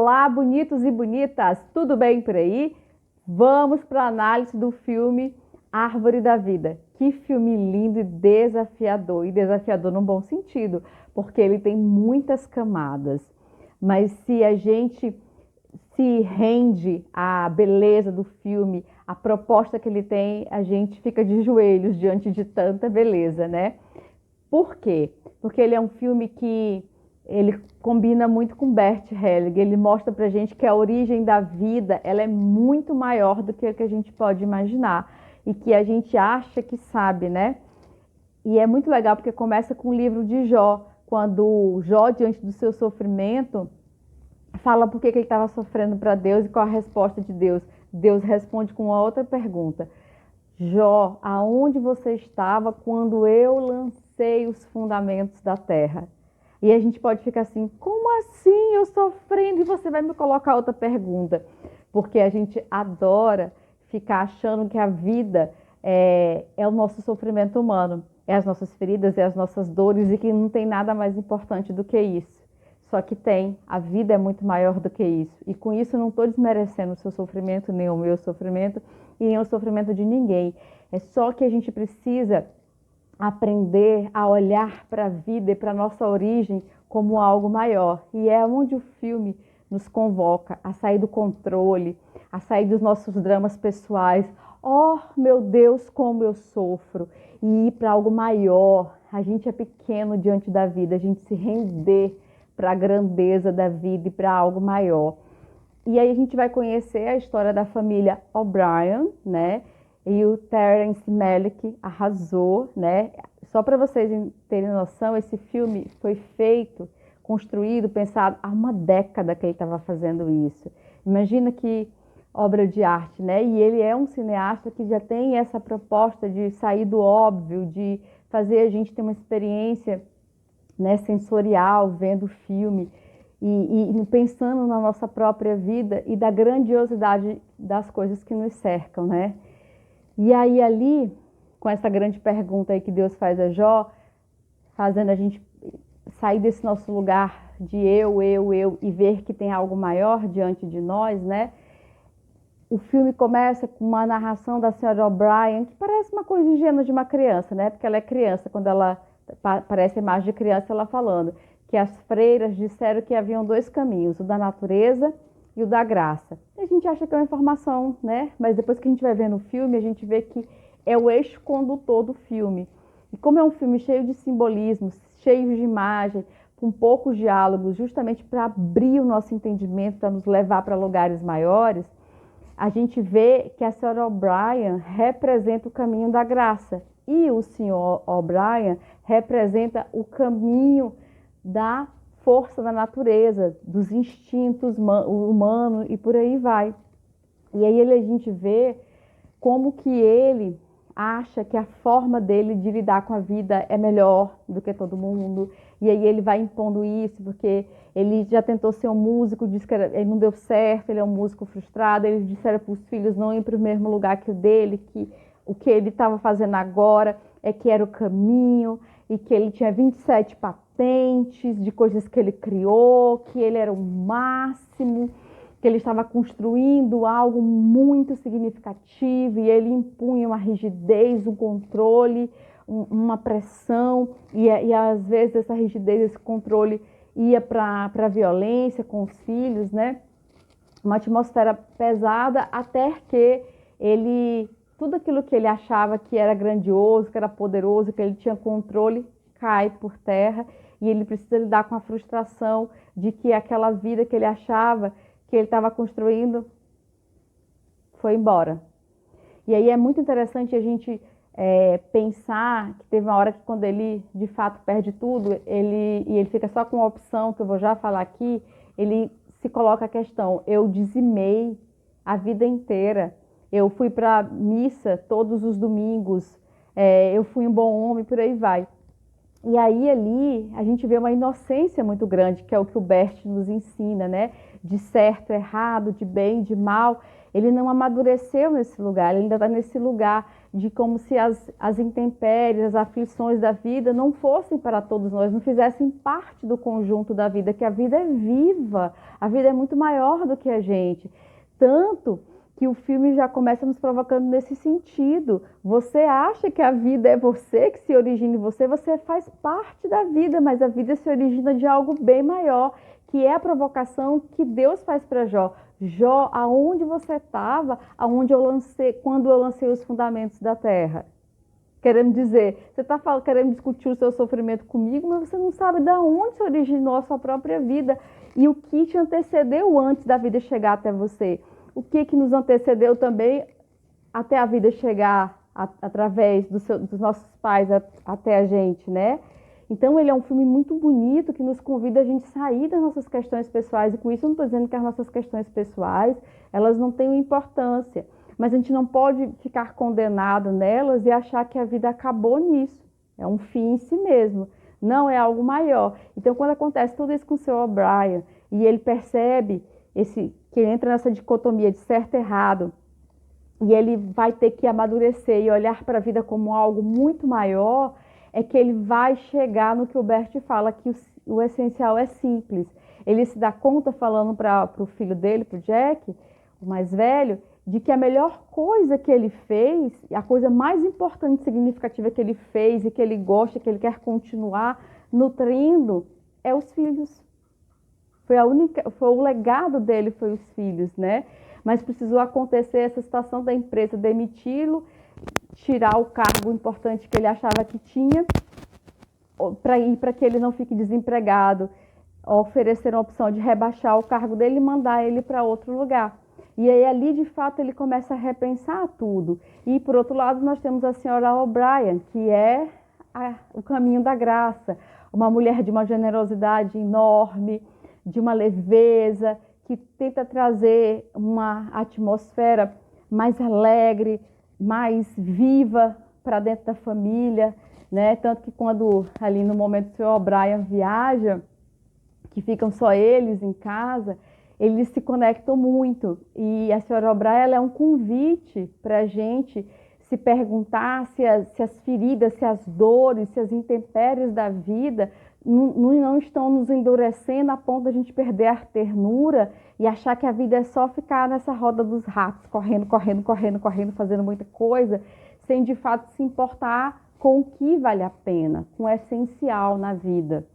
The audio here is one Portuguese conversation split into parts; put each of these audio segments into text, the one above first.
Olá, bonitos e bonitas, tudo bem por aí? Vamos para a análise do filme Árvore da Vida. Que filme lindo e desafiador no bom sentido, porque ele tem muitas camadas. Mas se a gente se rende à beleza do filme, à proposta que ele tem, a gente fica de joelhos diante de tanta beleza, né? Por quê? Porque ele é um filme que ele combina muito com Bert Hellinger. Ele mostra pra gente que a origem da vida, ela é muito maior do que o que a gente pode imaginar e que a gente acha que sabe, né? E é muito legal porque começa com o livro de Jó, quando Jó, diante do seu sofrimento, fala por que ele estava sofrendo para Deus e qual a resposta de Deus. Deus responde com uma outra pergunta. Jó, aonde você estava quando eu lancei os fundamentos da terra? E a gente pode ficar assim, como assim eu sofrendo? E você vai me colocar outra pergunta. Porque a gente adora ficar achando que a vida é o nosso sofrimento humano, é as nossas feridas, é as nossas dores e que não tem nada mais importante do que isso. Só que tem, a vida é muito maior do que isso. E com isso eu não estou desmerecendo o seu sofrimento, nem o meu sofrimento, e nem o sofrimento de ninguém. É só que a gente precisa aprender a olhar para a vida e para a nossa origem como algo maior. E é onde o filme nos convoca a sair do controle, a sair dos nossos dramas pessoais. Oh, meu Deus, como eu sofro! E ir para algo maior. A gente é pequeno diante da vida, a gente se render para a grandeza da vida e para algo maior. E aí a gente vai conhecer a história da família O'Brien, né? E o Terence Malick arrasou, né? Só para vocês terem noção, esse filme foi feito, construído, pensado há uma década que ele estava fazendo isso. Imagina que obra de arte, né? E ele é um cineasta que já tem essa proposta de sair do óbvio, de fazer a gente ter uma experiência, né, sensorial, vendo o filme e pensando na nossa própria vida e da grandiosidade das coisas que nos cercam, né? E aí ali, com essa grande pergunta aí que Deus faz a Jó, fazendo a gente sair desse nosso lugar de eu e ver que tem algo maior diante de nós, né? O filme começa com uma narração da senhora O'Brien, que parece uma coisa ingênua de uma criança, né? Porque ela é criança, quando ela parece a imagem de criança, ela falando que as freiras disseram que haviam dois caminhos, o da natureza e o da graça. E a gente acha que é uma informação, né? Mas depois que a gente vai ver no filme, a gente vê que é o eixo condutor do filme. E como é um filme cheio de simbolismos, cheio de imagem, com poucos diálogos, justamente para abrir o nosso entendimento, para nos levar para lugares maiores, a gente vê que a senhora O'Brien representa o caminho da graça e o senhor O'Brien representa o caminho da força da natureza, dos instintos humanos e por aí vai. E aí a gente vê como que ele acha que a forma dele de lidar com a vida é melhor do que todo mundo. E aí ele vai impondo isso, porque ele já tentou ser um músico, disse que ele não deu certo, ele é um músico frustrado. Eles disseram para os filhos não ir para o mesmo lugar que o dele, que o que ele estava fazendo agora é que era o caminho, e que ele tinha 27 patentes de coisas que ele criou, que ele era o máximo, que ele estava construindo algo muito significativo e ele impunha uma rigidez, um controle, uma pressão e às vezes essa rigidez, esse controle ia para a violência com os filhos, né? Uma atmosfera pesada até que ele, tudo aquilo que ele achava que era grandioso, que era poderoso, que ele tinha controle, cai por terra e ele precisa lidar com a frustração de que aquela vida que ele achava que ele estava construindo foi embora. E aí é muito interessante a gente pensar que teve uma hora que quando ele de fato perde tudo, ele fica só com a opção, que eu vou já falar aqui, ele se coloca a questão, eu dizimei a vida inteira, eu fui para a missa todos os domingos, eu fui um bom homem, por aí vai. E aí ali a gente vê uma inocência muito grande, que é o que o Bert nos ensina, né? De certo, errado, de bem, de mal. Ele não amadureceu nesse lugar, ele ainda está nesse lugar de como se as intempéries, as aflições da vida não fossem para todos nós, não fizessem parte do conjunto da vida, que a vida é viva, a vida é muito maior do que a gente. Tanto que o filme já começa nos provocando nesse sentido. Você acha que a vida é você, que se origina em você, você faz parte da vida, mas a vida se origina de algo bem maior, que é a provocação que Deus faz para Jó. Jó, aonde você estava, quando eu lancei os fundamentos da terra? Querendo dizer, você está querendo discutir o seu sofrimento comigo, mas você não sabe de onde se originou a sua própria vida e o que te antecedeu antes da vida chegar até você. O que nos antecedeu também até a vida chegar através dos nossos pais até a gente, né? Então ele é um filme muito bonito que nos convida a gente sair das nossas questões pessoais, e com isso eu não estou dizendo que as nossas questões pessoais elas não têm importância, mas a gente não pode ficar condenado nelas e achar que a vida acabou nisso. É um fim em si mesmo, não é algo maior. Então quando acontece tudo isso com o seu O'Brien e ele percebe que ele entra nessa dicotomia de certo e errado, e ele vai ter que amadurecer e olhar para a vida como algo muito maior, é que ele vai chegar no que o Bert fala, que o essencial é simples. Ele se dá conta, falando para o filho dele, para o Jack, o mais velho, de que a melhor coisa que ele fez, a coisa mais importante e significativa que ele fez e que ele gosta, que ele quer continuar nutrindo, é os filhos. Foi o legado dele, foi os filhos, né? Mas precisou acontecer essa situação da empresa demiti-lo, tirar o cargo importante que ele achava que tinha, para que ele não fique desempregado, oferecer a opção de rebaixar o cargo dele e mandar ele para outro lugar. E aí ali, de fato, ele começa a repensar tudo. E, por outro lado, nós temos a senhora O'Brien, que é o caminho da graça, uma mulher de uma generosidade enorme, de uma leveza, que tenta trazer uma atmosfera mais alegre, mais viva para dentro da família, né? Tanto que quando ali no momento que o O'Brien viaja, que ficam só eles em casa, eles se conectam muito. E a senhora O'Brien ela é um convite para a gente se perguntar se as feridas, se as dores, se as intempéries da vida não estão nos endurecendo a ponto de a gente perder a ternura e achar que a vida é só ficar nessa roda dos ratos, correndo, fazendo muita coisa, sem de fato se importar com o que vale a pena, com o essencial na vida,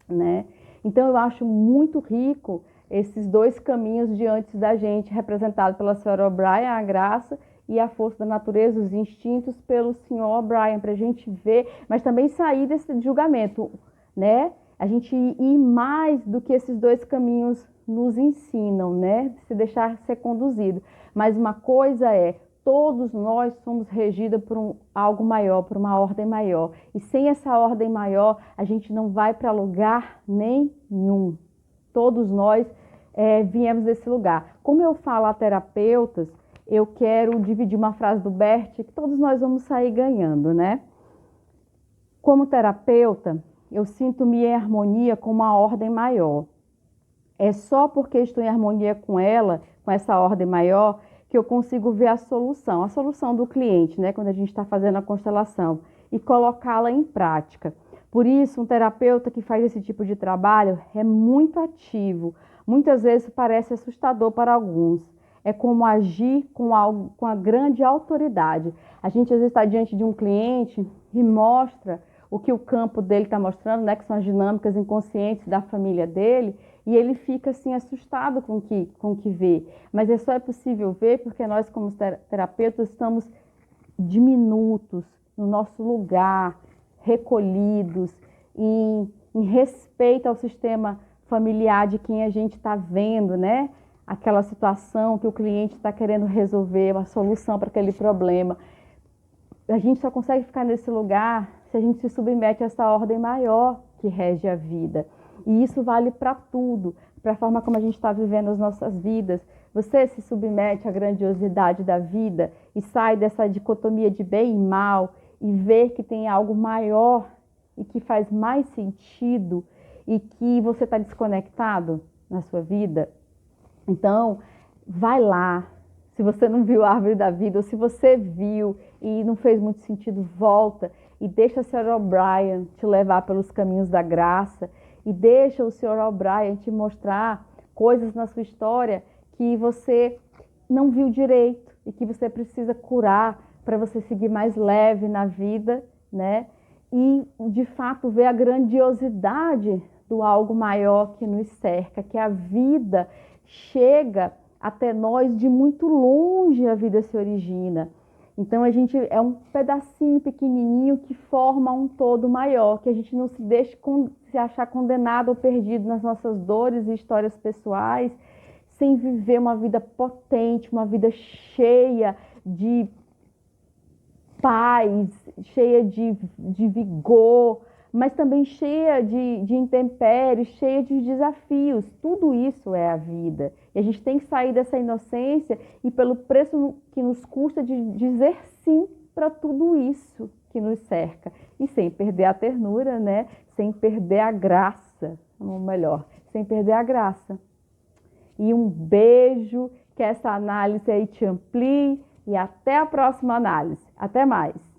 né? Então eu acho muito rico esses dois caminhos diante da gente, representado pela senhora O'Brien, a graça e a força da natureza, os instintos, pelo senhor O'Brien, para a gente ver, mas também sair desse julgamento, né? A gente ir mais do que esses dois caminhos nos ensinam, né? Se deixar ser conduzido. Mas uma coisa é, todos nós somos regidos por algo maior, por uma ordem maior. E sem essa ordem maior, a gente não vai para lugar nenhum. Todos nós viemos desse lugar. Como eu falo a terapeutas, eu quero dividir uma frase do Bert, que todos nós vamos sair ganhando, né? Como terapeuta, eu sinto-me em harmonia com uma ordem maior. É só porque estou em harmonia com ela, com essa ordem maior, que eu consigo ver a solução do cliente, né, quando a gente está fazendo a constelação, e colocá-la em prática. Por isso, um terapeuta que faz esse tipo de trabalho é muito ativo. Muitas vezes parece assustador para alguns. É como agir com a grande autoridade. A gente às vezes está diante de um cliente e mostra o que o campo dele está mostrando, né, que são as dinâmicas inconscientes da família dele, e ele fica assim assustado com o que vê. Mas só é possível ver porque nós, como terapeutas, estamos diminutos no nosso lugar, recolhidos, em respeito ao sistema familiar de quem a gente está vendo, né? Aquela situação que o cliente está querendo resolver, uma solução para aquele problema. A gente só consegue ficar nesse lugar se a gente se submete a essa ordem maior que rege a vida. E isso vale para tudo, para a forma como a gente está vivendo as nossas vidas. Você se submete à grandiosidade da vida e sai dessa dicotomia de bem e mal e vê que tem algo maior e que faz mais sentido e que você está desconectado na sua vida? Então, vai lá. Se você não viu a Árvore da Vida, ou se você viu e não fez muito sentido, volta e deixa o Sr. O'Brien te levar pelos caminhos da graça e deixa o Sr. O'Brien te mostrar coisas na sua história que você não viu direito e que você precisa curar para você seguir mais leve na vida, né? E, de fato, ver a grandiosidade do algo maior que nos cerca, que a vida chega até nós de muito longe, a vida se origina. Então, a gente é um pedacinho pequenininho que forma um todo maior, que a gente não se deixe se achar condenado ou perdido nas nossas dores e histórias pessoais, sem viver uma vida potente, uma vida cheia de paz, cheia de vigor, mas também cheia de intempéries, cheia de desafios. Tudo isso é a vida. E a gente tem que sair dessa inocência e pelo preço que nos custa de dizer sim para tudo isso que nos cerca. E sem perder a ternura, né? Sem perder a graça, ou melhor, sem perder a graça. E um beijo, que essa análise aí te amplie e até a próxima análise. Até mais!